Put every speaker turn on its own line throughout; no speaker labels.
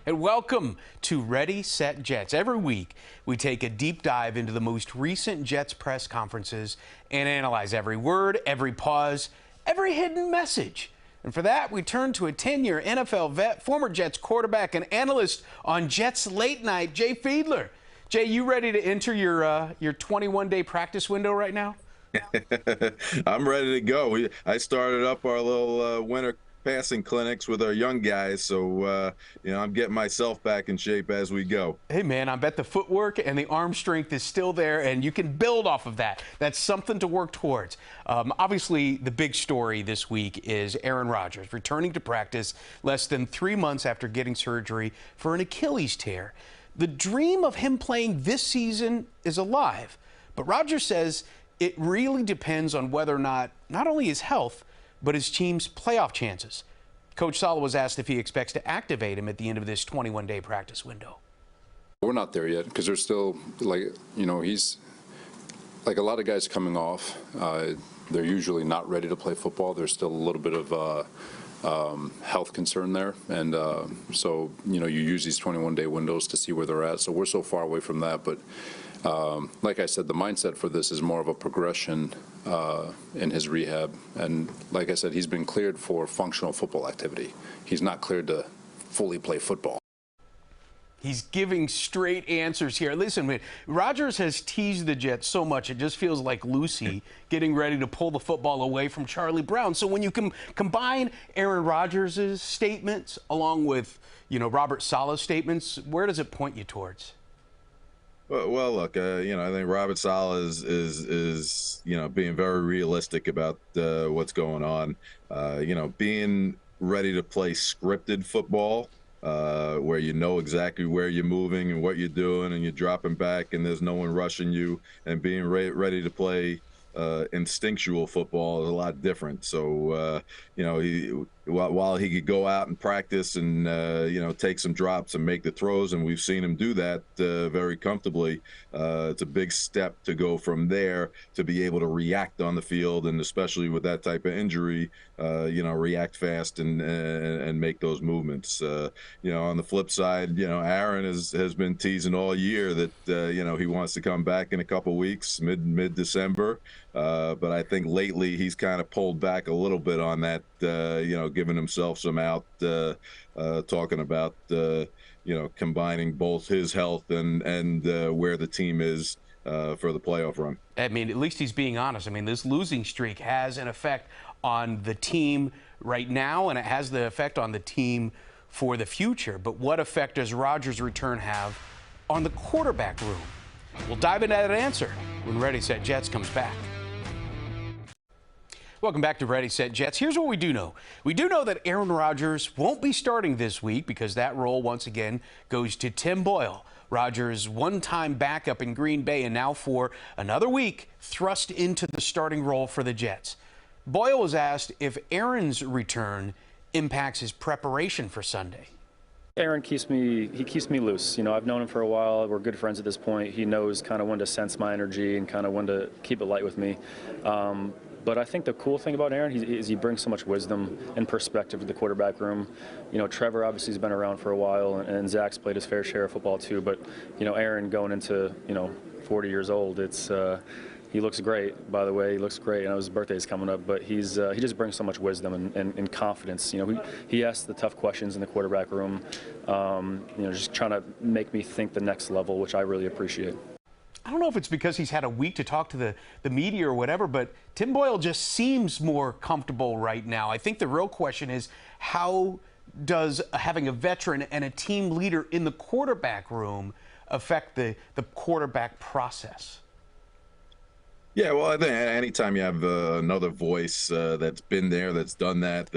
And welcome to Ready, Set, Jets. Every week, we take a deep dive into the most recent Jets press conferences and analyze every word, every pause, every hidden message. And for that, we turn to a 10-year NFL vet, former Jets quarterback and analyst on Jets Late Night, Jay Fiedler. Jay, you ready to enter your 21-day practice window right now?
I'm ready to go. I started up our little winter passing clinics with our young guys, so I'm getting myself back in shape as we go.
Hey man, I bet the footwork and the arm strength is still there, and you can build off of that. That's something to work towards. Obviously, the big story this week is Aaron Rodgers returning to practice less than 3 months after getting surgery for an Achilles tear. The dream of him playing this season is alive, but Rodgers says it really depends on whether or not only his health, but his team's playoff chances. Coach Saleh was asked if he expects to activate him at the end of this 21-day practice window.
We're not there yet because there's still, he's like a lot of guys coming off. They're usually not ready to play football. There's still a little bit of health concern there. And so, you use these 21-day windows to see where they're at. So we're so far away from that. But like I said, the mindset for this is more of a progression in his rehab. And like I said, he's been cleared for functional football activity. He's not cleared to fully play football.
He's giving straight answers here. Listen, Rodgers has teased the Jets so much, it just feels like Lucy getting ready to pull the football away from Charlie Brown. So when you combine Aaron Rodgers' statements along with, Robert Saleh's statements, where does it point you towards?
Well, look, I think Robert Saleh is being very realistic about what's going on. Being ready to play scripted football, where you know exactly where you're moving and what you're doing, and you're dropping back, and there's no one rushing you, and being ready to play instinctual football is a lot different. So, while he could go out and practice and, take some drops and make the throws, and we've seen him do that very comfortably, it's a big step to go from there to be able to react on the field, and especially with that type of injury, react fast and make those movements. On the flip side, Aaron has been teasing all year that, he wants to come back in a couple weeks, mid-December. But I think lately he's kind of pulled back a little bit on that, giving himself some out, talking about, combining both his health and where the team is for the playoff run.
I mean, at least he's being honest. I mean, this losing streak has an effect on the team right now, and it has the effect on the team for the future. But what effect does Rodgers' return have on the quarterback room? We'll dive into that answer when Ready, Set, Jets comes back. Welcome back to Ready, Set, Jets. Here's what we do know. We do know that Aaron Rodgers won't be starting this week because that role, once again, goes to Tim Boyle, Rodgers' one-time backup in Green Bay, and now for another week, thrust into the starting role for the Jets. Boyle was asked if Aaron's return impacts his preparation for Sunday.
Aaron keeps me loose. I've known him for a while. We're good friends at this point. He knows kind of when to sense my energy and kind of when to keep it light with me. But I think the cool thing about Aaron is he brings so much wisdom and perspective to the quarterback room. Trevor obviously has been around for a while, and Zach's played his fair share of football too. But, Aaron going into, 40 years old, he looks great, by the way. He looks great. I know his birthday is coming up, but he just brings so much wisdom and confidence. He asks the tough questions in the quarterback room, just trying to make me think the next level, which I really appreciate.
I don't know if it's because he's had a week to talk to the media or whatever, but Tim Boyle just seems more comfortable right now. I think the real question is, how does having a veteran and a team leader in the quarterback room affect the quarterback process?
Yeah, well, I think anytime you have another voice that's been there, that's done that,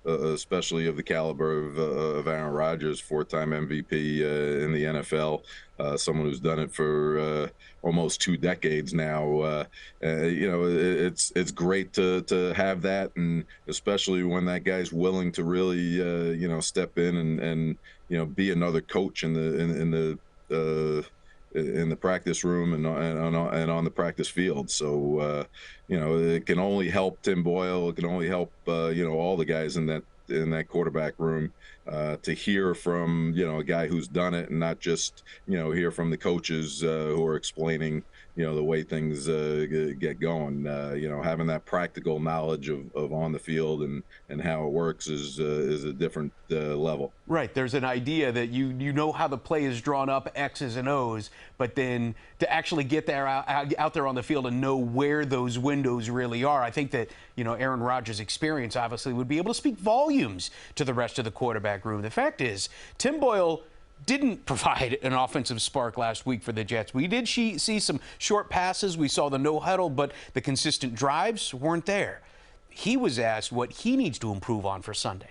especially of the caliber of Aaron Rodgers, four-time MVP in the NFL, someone who's done it for almost 2 decades now. It's great to have that, and especially when that guy's willing to really step in and be another coach in the practice room and on the practice field. So it can only help Tim Boyle. It can only help all the guys in that quarterback room, to hear from a guy who's done it, and not just hear from the coaches who are explaining the way things get going. Having that practical knowledge of on the field and how it works is a different level.
Right. There's an idea that you know how the play is drawn up, X's and O's, but then to actually get there out there on the field and know where those windows really are. I think that Aaron Rodgers' experience obviously would be able to speak volumes to the rest of the quarterback room. The fact is, Tim Boyle didn't provide an offensive spark last week for the Jets. We did see some short passes. We saw the no huddle, but the consistent drives weren't there. He was asked what he needs to improve on for Sunday.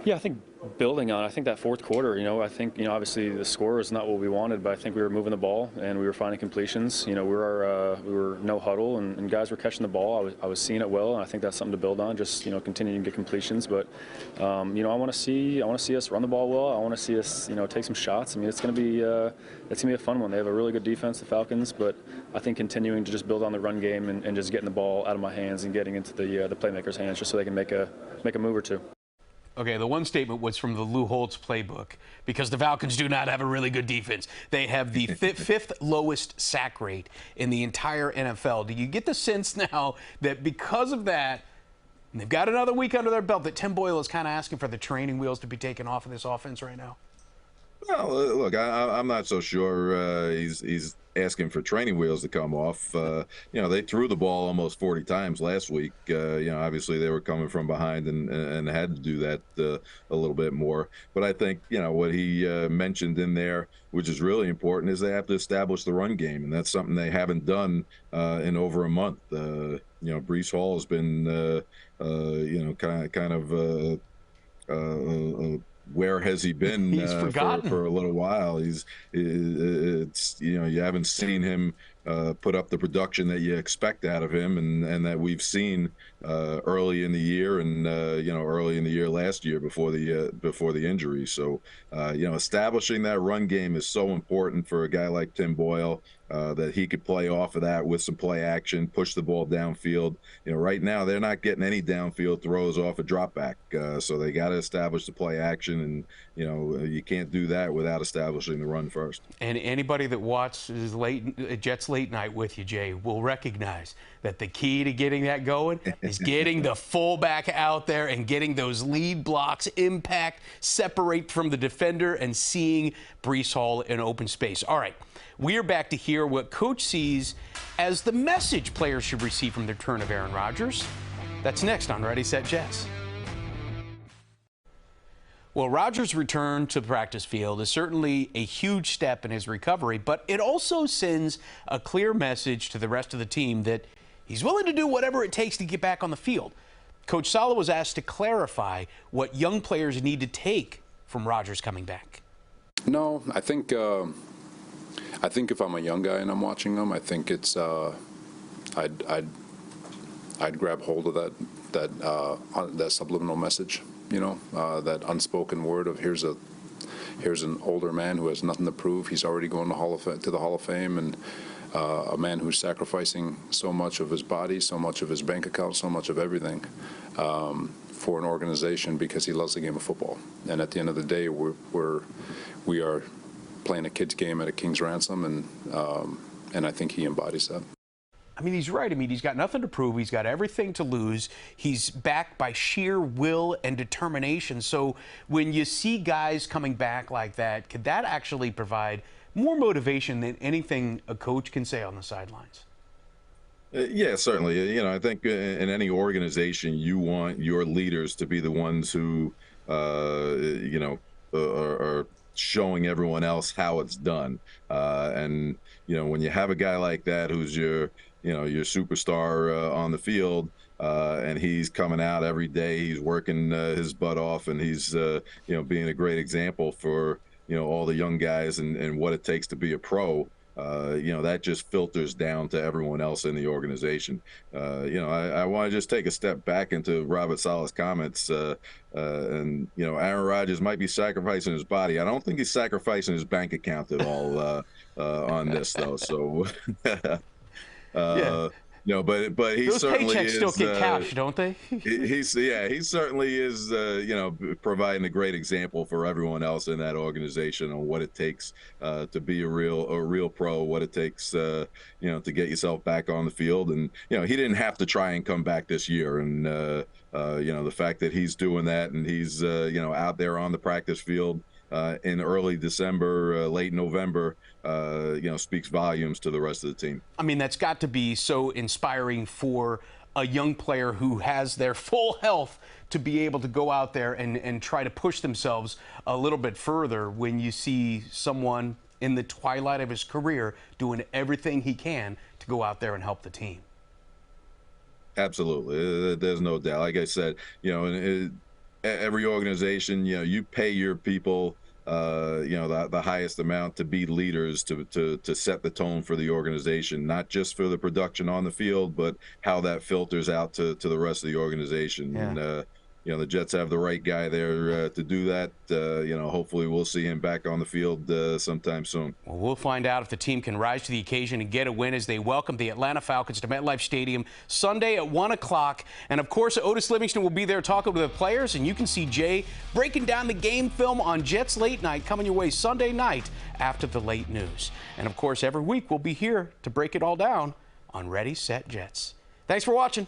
Yeah, I think building on, I think that fourth quarter, I think, obviously the score is not what we wanted, but I think we were moving the ball and we were finding completions. We were no huddle and guys were catching the ball. I was seeing it well, and I think that's something to build on, just, continuing to get completions. But, I want to see us run the ball well. I want to see us, take some shots. I mean, it's going to be a fun one. They have a really good defense, the Falcons, but I think continuing to just build on the run game and just getting the ball out of my hands and getting into the playmakers' hands just so they can make a move or two.
Okay, the one statement was from the Lou Holtz playbook, because the Falcons do not have a really good defense. They have the fifth lowest sack rate in the entire NFL. Do you get the sense now that because of that, and they've got another week under their belt, that Tim Boyle is kind of asking for the training wheels to be taken off of this offense right now?
Well, look, I'm not so sure he's asking for training wheels to come off. They threw the ball almost 40 times last week. Obviously they were coming from behind and had to do that a little bit more. But I think, what he mentioned in there, which is really important, is they have to establish the run game. And that's something they haven't done in over a month. Breece Hall has been, where has he been for a little while? You haven't seen him put up the production that you expect out of him, and that we've seen early in the year and early in the year last year before the injury. So establishing that run game is so important for a guy like Tim Boyle, that he could play off of that with some play action, push the ball downfield. Right now they're not getting any downfield throws off a drop back, so they got to establish the play action, and you can't do that without establishing the run first.
And anybody that watches Jets late night with you, Jay, will recognize that the key to getting that going is getting the fullback out there and getting those lead blocks, impact, separate from the defender, and seeing Breece Hall in open space. All right, we are back to hear what Coach sees as the message players should receive from the return of Aaron Rodgers. That's next on Ready, Set, Jets. Well, Rodgers' return to the practice field is certainly a huge step in his recovery, but it also sends a clear message to the rest of the team that he's willing to do whatever it takes to get back on the field. Coach Saleh was asked to clarify what young players need to take from Rodgers coming back.
No, I think if I'm a young guy and I'm watching them, I think it's I'd grab hold of that subliminal message. That unspoken word of here's an older man who has nothing to prove. He's already going to the Hall of Fame, and a man who's sacrificing so much of his body, so much of his bank account, so much of everything for an organization because he loves the game of football. And at the end of the day, we are playing a kid's game at a king's ransom, and I think he embodies that.
I mean, he's right. I mean, he's got nothing to prove. He's got everything to lose. He's backed by sheer will and determination. So when you see guys coming back like that, could that actually provide more motivation than anything a coach can say on the sidelines?
Yeah, certainly. I think in any organization, you want your leaders to be the ones who, are showing everyone else how it's done. And when you have a guy like that who's your superstar on the field, and he's coming out every day, he's working his butt off, and he's being a great example for all the young guys and what it takes to be a pro. That just filters down to everyone else in the organization. I want to just take a step back into Robert Saleh's comments. And Aaron Rodgers might be sacrificing his body. I don't think he's sacrificing his bank account at all on this, though. So,
yeah.
No, but he
Those
certainly
paychecks
is.
still get cash, don't they?
He certainly is. Providing a great example for everyone else in that organization on what it takes to be a real pro, what it takes to get yourself back on the field. And he didn't have to try and come back this year. And the fact that he's doing that and he's out there on the practice field in early December, late November, speaks volumes to the rest of the team.
I mean, that's got to be so inspiring for a young player who has their full health to be able to go out there and try to push themselves a little bit further when you see someone in the twilight of his career doing everything he can to go out there and help the team.
Absolutely. There's no doubt. Like I said, every organization, you pay your people the highest amount to be leaders, to set the tone for the organization, not just for the production on the field, but how that filters out to the rest of the organization.
Yeah.
And the Jets have the right guy there to do that. Hopefully we'll see him back on the field sometime soon.
Well, we'll find out if the team can rise to the occasion and get a win as they welcome the Atlanta Falcons to MetLife Stadium Sunday at 1 o'clock. And, of course, Otis Livingston will be there talking to the players, and you can see Jay breaking down the game film on Jets Late Night coming your way Sunday night after the late news. And, of course, every week we'll be here to break it all down on Ready, Set, Jets. Thanks for watching.